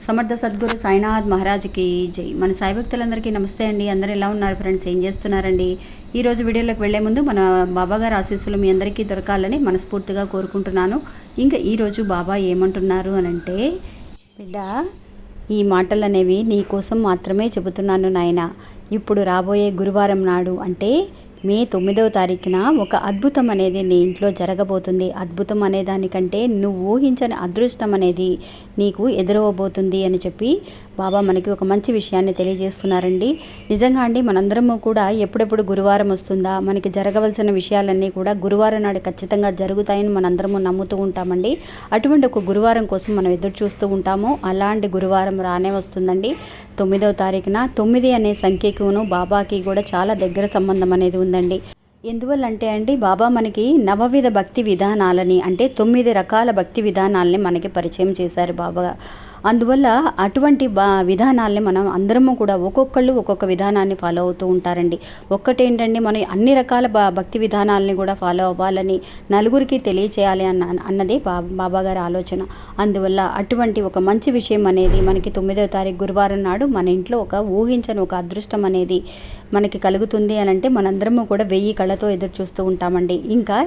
సమర్థ సద్గురు సాయినాథ్ మహారాజ్కి జై. మన సాయి భక్తులందరికీ నమస్తే అండి. అందరూ ఎలా ఉన్నారు ఫ్రెండ్స్? ఏం చేస్తున్నారండి? ఈరోజు వీడియోలోకి వెళ్లే ముందు మన బాబాగారి ఆశీస్సులు మీ అందరికీ దొరకాలని మనస్ఫూర్తిగా కోరుకుంటున్నాను. ఇంకా ఈరోజు బాబా ఏమంటున్నారు అనంటే, బిడ్డ, ఈ మాటలు అనేవి నీ కోసం మాత్రమే చెబుతున్నాను నాయన. ఇప్పుడు రాబోయే గురువారం నాడు అంటే మే 9వ తారీఖున ఒక అద్భుతం అనేది నీ ఇంట్లో జరగబోతుంది. అద్భుతం అనే దానికంటే నువ్వు ఊహించని అదృష్టం అనేది నీకు ఎదురవబోతుంది అని చెప్పి బాబా మనకి ఒక మంచి విషయాన్ని తెలియజేస్తున్నారండి. నిజంగా అండి, మనందరము కూడా ఎప్పుడెప్పుడు గురువారం వస్తుందా, మనకి జరగవలసిన విషయాలన్నీ కూడా గురువారం నాడు ఖచ్చితంగా జరుగుతాయని మనందరము నమ్ముతూ ఉంటామండి. అటువంటి ఒక గురువారం కోసం మనం ఎదురు చూస్తూ ఉంటాము. అలాంటి గురువారం రానే వస్తుందండి. 9వ తారీఖున 9 అనే సంఖ్యకును బాబాకి కూడా చాలా దగ్గర సంబంధం అనేది ఉందండి. ఎందువల్ల అంటే అండి, బాబా మనకి నవవిధ భక్తి విధానాలని అంటే 9 రకాల భక్తి విధానాలని మనకి పరిచయం చేశారు బాబా. అందువల్ల అటువంటి విధానాల్ని మనం అందరము కూడా ఒక్కొక్కళ్ళు ఒక్కొక్క విధానాన్ని ఫాలో అవుతూ ఉంటారండి. ఒక్కటేంటండి, మనం అన్ని రకాల భక్తి విధానాలని కూడా ఫాలో అవ్వాలని, నలుగురికి తెలియచేయాలి అన్నదే బాబా గారి ఆలోచన. అందువల్ల అటువంటి ఒక మంచి విషయం అనేది మనకి 9వ తారీఖు గురువారం నాడు మన ఇంట్లో ఒక ఊహించని ఒక అదృష్టం అనేది మనకి కలుగుతుంది అని అంటే మనందరము కూడా 1000 కళ్ళతో ఎదురు చూస్తూ ఉంటామండి. ఇంకా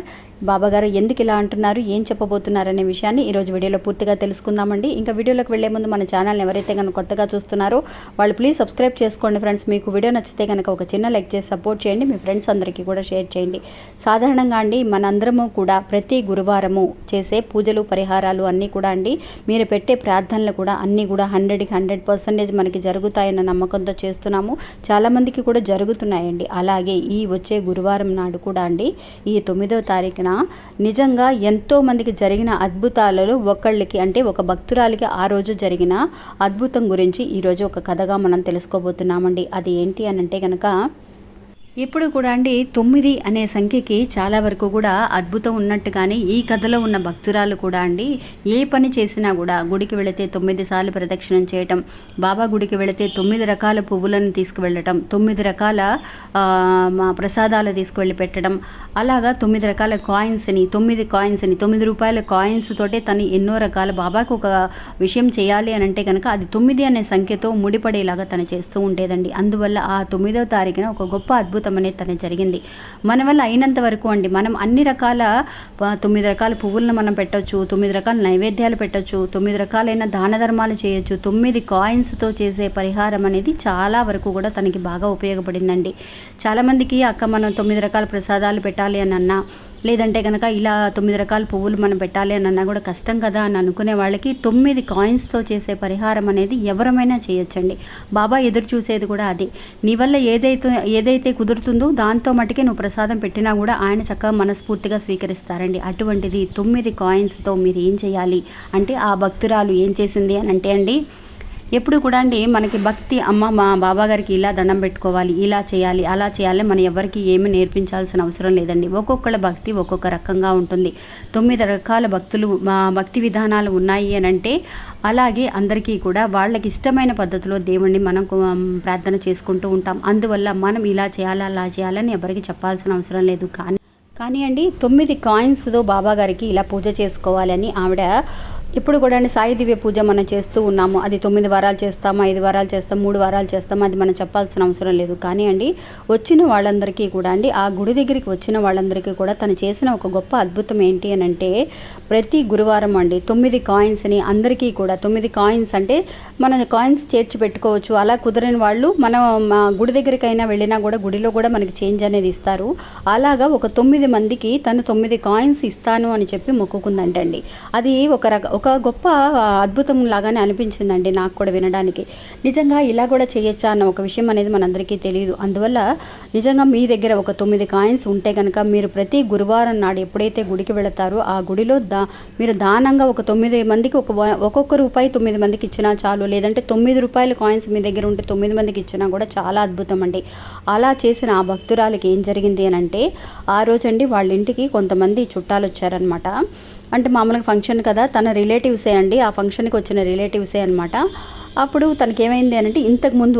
బాబాగారు ఎందుకు ఇలా అంటున్నారు, ఏం చెప్పబోతున్నారు అనే విషయాన్ని ఈరోజు వీడియోలో పూర్తిగా తెలుసుకుందామండి. ఇంకా వీడియోలోకి వెళ్లే ముందు మన ఛానల్ని ఎవరైతే కనుక కొత్తగా చూస్తున్నారో వాళ్ళు ప్లీజ్ సబ్స్క్రైబ్ చేసుకోండి ఫ్రెండ్స్. మీకు వీడియో నచ్చితే కనుక ఒక చిన్న లైక్ చేసి సపోర్ట్ చేయండి. మీ ఫ్రెండ్స్ అందరికీ కూడా షేర్ చేయండి. సాధారణంగా అండి, మనందరము కూడా ప్రతి గురువారము చేసే పూజలు పరిహారాలు అన్నీ కూడా అండి, మీరు పెట్టే ప్రార్థనలు కూడా అన్నీ కూడా 100కి 100% మనకి జరుగుతాయన్న నమ్మకంతో చేస్తున్నాము. చాలామందికి కూడా జరుగుతున్నాయండి. అలాగే ఈ వచ్చే గురువారం నాడు కూడా అండి, ఈ 9వ తారీఖున నిజంగా ఎంతో మందికి జరిగిన అద్భుతాలలో ఒకళ్ళకి అంటే ఒక భక్తురాలికి ఆ రోజు జరిగిన అద్భుతం గురించి ఈరోజు ఒక కథగా మనం తెలుసుకోబోతున్నామండి. అది ఏంటి అని అంటే కనుక, ఇప్పుడు కూడా అండి 9 అనే సంఖ్యకి చాలా వరకు కూడా అద్భుతం ఉన్నట్టుగానే ఈ కథలో ఉన్న భక్తురాలు కూడా అండి, ఏ పని చేసినా కూడా గుడికి వెళితే 9 సార్లు ప్రదక్షిణం చేయటం, బాబా గుడికి వెళితే 9 రకాల పువ్వులను తీసుకువెళ్ళటం, 9 రకాల ప్రసాదాలు తీసుకువెళ్ళి పెట్టడం, అలాగా 9 రకాల కాయిన్స్ని 9 రూపాయల కాయిన్స్ తోటే తను ఎన్నో రకాల బాబాకు ఒక విషయం చేయాలి అని అంటే కనుక అది 9 అనే సంఖ్యతో ముడిపడేలాగా తను చేస్తూ ఉండేదండి. అందువల్ల ఆ 9వ తారీఖున ఒక గొప్ప అద్భుతం అనేది తన జరిగింది. మన వల్ల అయినంత వరకు అండి, మనం అన్ని రకాల 9 రకాల పువ్వులను మనం పెట్టొచ్చు, 9 రకాల నైవేద్యాలు పెట్టొచ్చు, 9 రకాలైన దాన ధర్మాలు చేయొచ్చు. 9 కాయిన్స్తో చేసే పరిహారం అనేది చాలా వరకు కూడా తనకి బాగా ఉపయోగపడిందండి. చాలామందికి అక్క మనం 9 రకాల ప్రసాదాలు పెట్టాలి అని అన్నా, లేదంటే కనుక ఇలా 9 రకాల పువ్వులు మనం పెట్టాలి అని అన్నా కూడా కష్టం కదా అని అనుకునే వాళ్ళకి 9 కాయిన్స్తో చేసే పరిహారం అనేది ఎవరమైనా చేయొచ్చండి. బాబా ఎదురు చూసేది కూడా అదే. నీ వల్ల ఏదైతే కుదురుతుందో దాంతో మటుకే నువ్వు ప్రసాదం పెట్టినా కూడా ఆయన చక్కగా మనస్ఫూర్తిగా స్వీకరిస్తారండి. అటువంటిది 9 కాయిన్స్తో మీరు ఏం చేయాలి అంటే, ఆ భక్తురాలు ఏం చేసింది అని అంటే అండి, ఎప్పుడు కూడా అండి మనకి భక్తి, అమ్మ మా బాబా గారికి ఇలా దండం పెట్టుకోవాలి, ఇలా చేయాలి, అలా చేయాలి, మనం ఎవరికి ఏమి నేర్పించాల్సిన అవసరం లేదండి. ఒక్కొక్కళ్ళ భక్తి ఒక్కొక్క రకంగా ఉంటుంది. 9 రకాల భక్తి విధానాలు ఉన్నాయి అని అంటే, అలాగే అందరికీ కూడా వాళ్ళకి ఇష్టమైన పద్ధతిలో దేవుణ్ణి మనం ప్రార్థన చేసుకుంటూ ఉంటాం. అందువల్ల మనం ఇలా చేయాలి, అలా చేయాలని ఎవరికి చెప్పాల్సిన అవసరం లేదు. కానీ అండి 9 కాయిన్స్తో బాబా గారికి ఇలా పూజ చేసుకోవాలని ఆవిడ ఇప్పుడు కూడా అండి సాయి దివ్య పూజ మనం చేస్తూ ఉన్నాము. అది 9 వారాలు చేస్తాము, 5 వారాలు చేస్తాం, 3 వారాలు చేస్తాము, అది మనం చెప్పాల్సిన అవసరం లేదు. కానీ అండి వచ్చిన వాళ్ళందరికీ కూడా అండి, ఆ గుడి దగ్గరికి వచ్చిన వాళ్ళందరికీ కూడా తను చేసిన ఒక గొప్ప అద్భుతం ఏంటి అని అంటే, ప్రతి గురువారం అండి 9 కాయిన్స్ని అందరికీ కూడా 9 కాయిన్స్ అంటే మన కాయిన్స్ చేర్చి పెట్టుకోవచ్చు. అలా కుదరని వాళ్ళు మనం గుడి దగ్గరికైనా వెళ్ళినా కూడా గుడిలో కూడా మనకి చేంజ్ అనేది ఇస్తారు. అలాగా ఒక 9 మందికి తను 9 కాయిన్స్ ఇస్తాను అని చెప్పి మొక్కుకుందంటండి. అది ఒక గొప్ప అద్భుతం లాగానే అనిపించిందండి నాకు కూడా వినడానికి. నిజంగా ఇలా కూడా చేయొచ్చా అన్న ఒక విషయం అనేది మనందరికీ తెలియదు. అందువల్ల నిజంగా మీ దగ్గర ఒక 9 కాయిన్స్ ఉంటే కనుక మీరు ప్రతి గురువారం నాడు ఎప్పుడైతే గుడికి వెళతారో ఆ గుడిలో మీరు దానంగా ఒక 9 మందికి ఒక్కొక్క రూపాయి 9 మందికి ఇచ్చినా చాలు, లేదంటే 9 రూపాయల కాయిన్స్ మీ దగ్గర ఉంటే 9 మందికి ఇచ్చినా కూడా చాలా అద్భుతం అండి. అలా చేసిన ఆ భక్తురాలకి ఏం జరిగింది అని అంటే, ఆ రోజండి వాళ్ళ ఇంటికి కొంతమంది చుట్టాలు వచ్చారనమాట. అంటే మామూలుగా ఫంక్షన్ కదా, తన రిలేటివ్సే అండి, ఆ ఫంక్షన్కి వచ్చిన రిలేటివ్సే అనమాట. అప్పుడు తనకేమైంది అంటే ఇంతకుముందు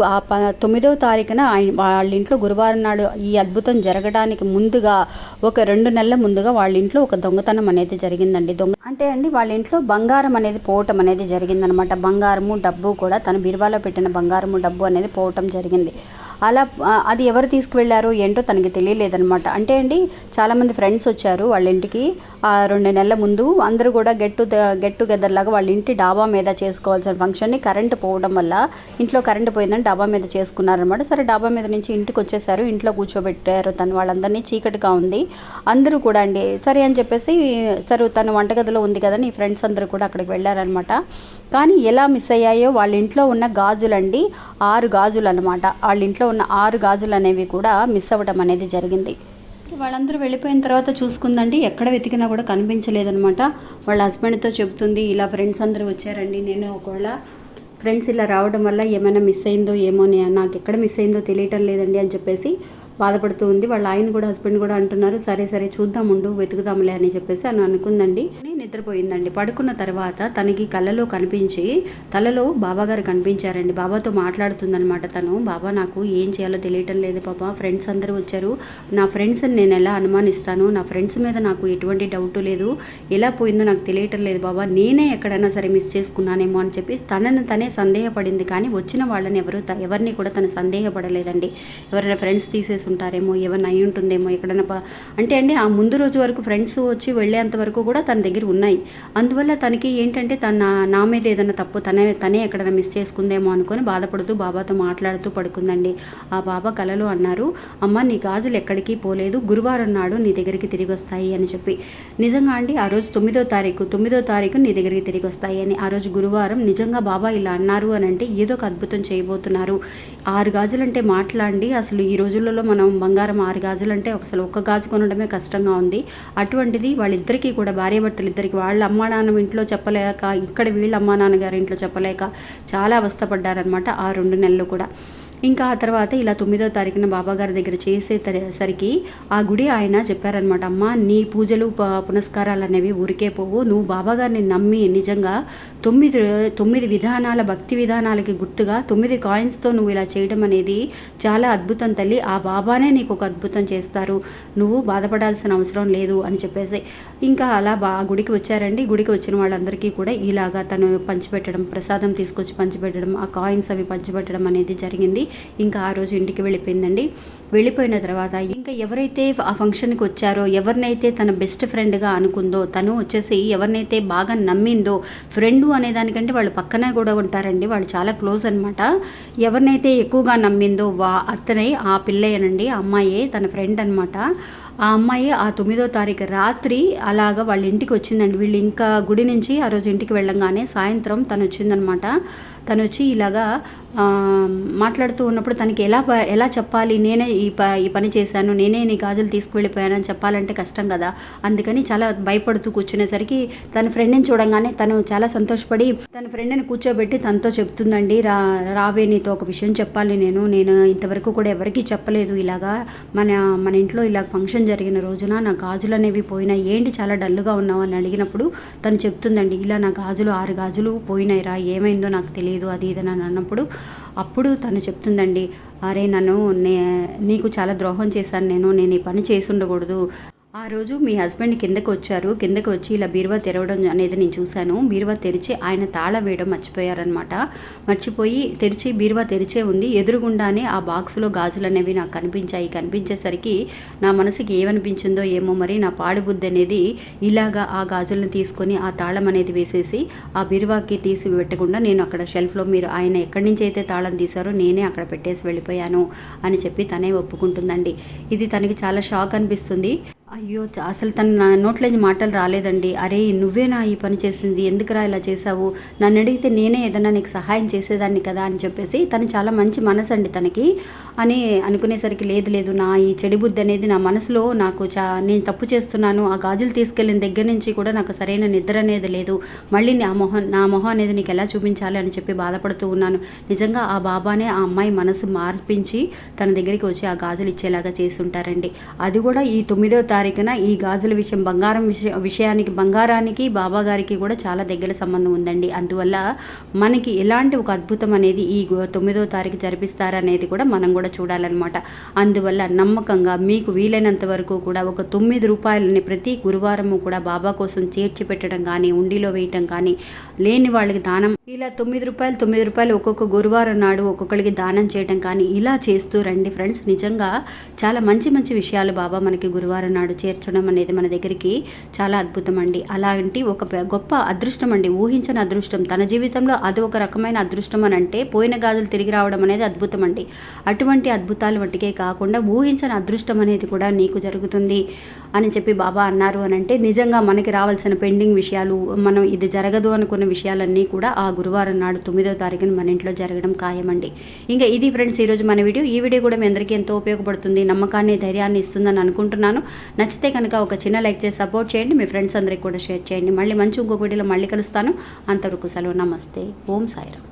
9వ తారీఖున వాళ్ళ ఇంట్లో గురువారం నాడు ఈ అద్భుతం జరగడానికి ముందుగా ఒక 2 నెలల ముందుగా వాళ్ళ ఇంట్లో ఒక దొంగతనం అనేది జరిగిందండి. అంటే అండి వాళ్ళ ఇంట్లో బంగారం అనేది పోవటం అనేది జరిగిందనమాట. బంగారము డబ్బు కూడా తన బీరువాలో పెట్టిన బంగారము డబ్బు అనేది పోవటం జరిగింది. అలా అది ఎవరు తీసుకువెళ్ళారో ఏంటో తనకి తెలియలేదనమాట. అంటే అండి చాలామంది ఫ్రెండ్స్ వచ్చారు వాళ్ళ ఇంటికి 2 నెలల ముందు. అందరూ కూడా గెట్ టుగెదర్ లాగా వాళ్ళ ఇంటి డాబా మీద చేసుకోవాల్సిన ఫంక్షన్ని కరెంటు పోవడం వల్ల, ఇంట్లో కరెంటు పోయిందని డాబా మీద చేసుకున్నారనమాట. సరే డాబా మీద నుంచి ఇంటికి వచ్చేసారు, ఇంట్లో కూర్చోబెట్టారు తను వాళ్ళందరినీ. చీకటిగా ఉంది, అందరూ కూడా అండి సరే అని చెప్పేసి సరే తను వంటగదిలో ఉంది కదా, నీ ఫ్రెండ్స్ అందరూ కూడా అక్కడికి వెళ్ళారనమాట. కానీ ఎలా మిస్ అయ్యాయో వాళ్ళ ఇంట్లో ఉన్న గాజులండి 6 గాజులు అనమాట. వాళ్ళ ఇంట్లో ఉన్న 6 గాజులు అనేవి కూడా మిస్ అవ్వడం అనేది జరిగింది. వాళ్ళందరూ వెళ్ళిపోయిన తర్వాత చూసుకుందండి, ఎక్కడ వెతికినా కూడా కనిపించలేదనమాట. వాళ్ళ హస్బెండ్తో చెబుతుంది, ఇలా ఫ్రెండ్స్ అందరూ వచ్చారండి, నేను ఒకవేళ ఫ్రెండ్స్ ఇలా రావడం వల్ల ఏమైనా మిస్ అయిందో ఏమో, నాకు ఎక్కడ మిస్ అయిందో తెలియటం లేదండి అని చెప్పేసి బాధపడుతూ ఉంది. వాళ్ళ ఆయన కూడా హస్బెండ్ కూడా అంటున్నారు, సరే సరే చూద్దాం ఉండు వెతుకుదాంలే అని చెప్పేసి అనుకుందండి. నిద్రపోయిందండి. పడుకున్న తర్వాత తనకి కళ్ళలో కనిపించి తలలో బాబాగారు కనిపించారండి. బాబాతో మాట్లాడుతుందనమాట తను. బాబా నాకు ఏం చేయాలో తెలియటం లేదు బాబా, ఫ్రెండ్స్ అందరూ వచ్చారు, నా ఫ్రెండ్స్ని నేను ఎలా అనుమానిస్తాను, నా ఫ్రెండ్స్ మీద నాకు ఎటువంటి డౌట్ లేదు, ఎలా పోయిందో నాకు తెలియటం లేదు బాబా, నేనే ఎక్కడైనా సరే మిస్ చేసుకున్నానేమో అని చెప్పి తనని తనే సందేహపడింది. కానీ వచ్చిన వాళ్ళని ఎవరిని కూడా తను సందేహపడలేదండి. ఎవరైనా ఫ్రెండ్స్ తీసేసి ఉంటారేమో, ఏమైనా అయి ఉంటుందేమో ఎక్కడైనా అంటే అండి ఆ ముందు రోజు వరకు ఫ్రెండ్స్ వచ్చి వెళ్ళేంత వరకు కూడా తన దగ్గర ఉన్నాయి. అందువల్ల తనకి ఏంటంటే నా మీద ఏదైనా తప్పు తనే ఎక్కడైనా మిస్ చేసుకుందేమో అనుకొని బాధపడుతూ బాబాతో మాట్లాడుతూ పడుకుందండి. ఆ బాబా కలలో అన్నారు, అమ్మ నీ గాజులు ఎక్కడికి పోలేదు, గురువారం నాడు నీ దగ్గరికి తిరిగి వస్తాయి అని చెప్పి. నిజంగా అండి ఆ రోజు 9వ తారీఖు నీ దగ్గరికి తిరిగి వస్తాయి అని. ఆ రోజు గురువారం నిజంగా బాబా ఇలా అన్నారు అని అంటే ఏదో ఒక అద్భుతం చేయబోతున్నారు. 6 గాజులు అంటే మాట్లాడి అసలు ఈ రోజులలో మనం బంగారం 6 గాజులు అంటే అసలు ఒక్క గాజు కొనడమే కష్టంగా ఉంది. అటువంటిది వాళ్ళిద్దరికీ కూడా భార్యాభర్తలు ఇద్దరికి వాళ్ళ అమ్మా నాన్న ఇంట్లో చెప్పలేక, ఇక్కడ వీళ్ళ అమ్మా నాన్నగారి ఇంట్లో చెప్పలేక చాలా అవస్థపడ్డారనమాట ఆ 2 నెలలు కూడా. ఇంకా ఆ తర్వాత ఇలా 9వ తారీఖున బాబాగారి దగ్గర చేసేసరికి ఆ గుడి ఆయన చెప్పారనమాట, అమ్మ నీ పూజలు పునస్కారాలు అనేవి ఊరికే పోవు, నువ్వు బాబాగారిని నమ్మి నిజంగా 9 విధానాల భక్తి విధానాలకి గుర్తుగా 9 కాయిన్స్తో నువ్వు ఇలా చేయడం అనేది చాలా అద్భుతం తల్లి, ఆ బాబానే నీకు ఒక అద్భుతం చేస్తారు, నువ్వు బాధపడాల్సిన అవసరం లేదు అని చెప్పేసి ఇంకా అలా గుడికి వచ్చారండి. గుడికి వచ్చిన వాళ్ళందరికీ కూడా ఇలాగా తను పంచిపెట్టడం, ప్రసాదం తీసుకొచ్చి పంచిపెట్టడం, ఆ కాయిన్స్ అవి పంచిపెట్టడం అనేది జరిగింది. ఇంకా ఆ రోజు ఇంటికి వెళ్ళిపోయిందండి. వెళ్ళిపోయిన తర్వాత ఇంకా ఎవరైతే ఆ ఫంక్షన్కి వచ్చారో, ఎవరినైతే తన బెస్ట్ ఫ్రెండ్గా అనుకుందో, తను వచ్చేసి ఎవరినైతే బాగా నమ్మిందో, ఫ్రెండు అనేదానికంటే వాళ్ళు పక్కనే కూడా ఉంటారండి, వాళ్ళు చాలా క్లోజ్ అనమాట. ఎవరినైతే ఎక్కువగా నమ్మిందో అతనే ఆ పిల్లయ్యనండి, ఆ అమ్మాయే తన ఫ్రెండ్ అనమాట. ఆ అమ్మాయి ఆ 9వ తారీఖు రాత్రి అలాగా వాళ్ళ ఇంటికి వచ్చిందండి. వీళ్ళు ఇంకా గుడి నుంచి ఆ రోజు ఇంటికి వెళ్ళంగానే సాయంత్రం తను వచ్చిందనమాట. తను వచ్చి ఇలాగా మాట్లాడుతూ ఉన్నప్పుడు తనకి ఎలా చెప్పాలి, నేనే ఈ పని చేశాను, నేనే నీ గాజులు తీసుకువెళ్ళిపోయానని చెప్పాలంటే కష్టం కదా. అందుకని చాలా భయపడుతూ కూర్చునేసరికి తన ఫ్రెండ్ని చూడంగానే తను చాలా సంతోషపడి తన ఫ్రెండ్ని కూర్చోబెట్టి తనతో చెప్తుందండి, రావే నీతో ఒక విషయం చెప్పాలి, నేను ఇంతవరకు కూడా ఎవరికీ చెప్పలేదు, ఇలాగా మన ఇంట్లో ఇలా ఫంక్షన్ జరిగిన రోజున నా గాజులు అనేవి పోయినాయి, ఏంటి చాలా డల్గా ఉన్నావు అని అడిగినప్పుడు తను చెప్తుందండి, ఇలా నా గాజులు 6 గాజులు పోయినాయిరా, ఏమైందో నాకు తెలియదు అది ఇదని అన్నప్పుడు అప్పుడు తను చెప్తుందండి, అరే నీకు చాలా ద్రోహం చేశాను, నేను ఈ పని చేసి ఉండకూడదు. ఆ రోజు మీ హస్బెండ్ కిందకి వచ్చి ఇలా బీరువా తెరవడం అనేది నేను చూశాను. బీరువా తెరిచి ఆయన తాళం వేయడం మర్చిపోయారనమాట. మర్చిపోయి బీరువా తెరిచే ఉంది. ఎదురుగుండానే ఆ బాక్స్లో గాజులు అనేవి నాకు కనిపించేసరికి నా మనసుకి ఏమనిపించిందో ఏమో మరి, నా పాడుబుద్ధి అనేది ఇలాగా ఆ గాజులను తీసుకొని ఆ తాళం అనేది వేసేసి ఆ బీరువాకి తీసి పెట్టకుండా నేను అక్కడ షెల్ఫ్లో మీరు ఆయన ఎక్కడి నుంచి అయితే తాళం తీశారో నేనే అక్కడ పెట్టేసి వెళ్ళిపోయాను అని చెప్పి తనే ఒప్పుకుంటుందండి. ఇది తనకి చాలా షాక్ అనిపిస్తుంది. అయ్యో అసలు తన నోట్లోంచి మాటలు రాలేదండి. అరే నువ్వేనా ఈ పని చేసింది, ఎందుకురా ఇలా చేసావు, నన్ను అడిగితే నేనే ఏదైనా నీకు సహాయం చేసేదాన్ని కదా అని చెప్పేసి తను చాలా మంచి మనసు అండి తనకి అని అనుకునేసరికి లేదు నా ఈ చెడు బుద్ధి అనేది నా మనసులో నాకు నేను తప్పు చేస్తున్నాను, ఆ గాజులు తీసుకెళ్ళిన దగ్గర నుంచి కూడా నాకు సరైన నిద్ర అనేది లేదు, మళ్ళీ నా మొహం అనేది నీకు ఎలా చూపించాలి అని చెప్పి బాధపడుతూ ఉన్నాను. నిజంగా ఆ బాబానే ఆ అమ్మాయి మనసు మార్పించి తన దగ్గరికి వచ్చి ఆ గాజులు ఇచ్చేలాగా చేసి ఉంటారండి. అది కూడా ఈ 9వ తారీఖు తారీఖున ఈ గాజుల విషయం బంగారానికి బాబా గారికి కూడా చాలా దగ్గర సంబంధం ఉందండి. అందువల్ల మనకి ఎలాంటి ఒక అద్భుతం అనేది ఈ 9వ తారీఖు జరిపిస్తారనేది కూడా మనం కూడా చూడాలన్నమాట. అందువల్ల నమ్మకంగా మీకు వీలైనంత వరకు కూడా ఒక 9 రూపాయలని ప్రతి గురువారము కూడా బాబా కోసం చేర్చి పెట్టడం కానీ, ఉండిలో వేయటం కానీ, లేని వాళ్ళకి దానం ఇలా 9 రూపాయలు ఒక్కొక్క గురువారం నాడు ఒక్కొక్కరికి దానం చేయడం కానీ ఇలా చేస్తూ రండి ఫ్రెండ్స్. నిజంగా చాలా మంచి మంచి విషయాలు బాబా మనకి గురువారం నాడు చేర్చడం అనేది మన దగ్గరికి చాలా అద్భుతం అండి. అలాంటి ఒక గొప్ప అదృష్టం అండి, ఊహించని అదృష్టం. తన జీవితంలో అది ఒక రకమైన అదృష్టం అని అంటే పోయిన గాజులు తిరిగి రావడం అనేది అద్భుతం అండి. అటువంటి అద్భుతాలు వంటికే కాకుండా ఊహించని అదృష్టం అనేది కూడా నీకు జరుగుతుంది అని చెప్పి బాబా అన్నారు అని అంటే నిజంగా మనకి రావాల్సిన పెండింగ్ విషయాలు, మనం ఇది జరగదు అనుకున్న విషయాలన్నీ కూడా ఆ గురువారం నాడు 9వ తారీఖున మన ఇంట్లో జరగడం ఖాయమండి. ఇంకా ఇది ఫ్రెండ్స్ ఈరోజు మన వీడియో. ఈ వీడియో కూడా మీ అందరికీ ఎంతో ఉపయోగపడుతుంది, నమ్మకాన్ని ధైర్యాన్ని ఇస్తుందని అనుకుంటున్నాను. నచ్చితే కనుక ఒక చిన్న లైక్ చేసి సపోర్ట్ చేయండి, మీ ఫ్రెండ్స్ అందరికీ కూడా షేర్ చేయండి. మళ్ళీ మంచి ఇంకొక వీడియోలో మళ్ళీ కలుస్తాను. అంతవరకు సెలవు, నమస్తే, ఓం సాయిరామ్.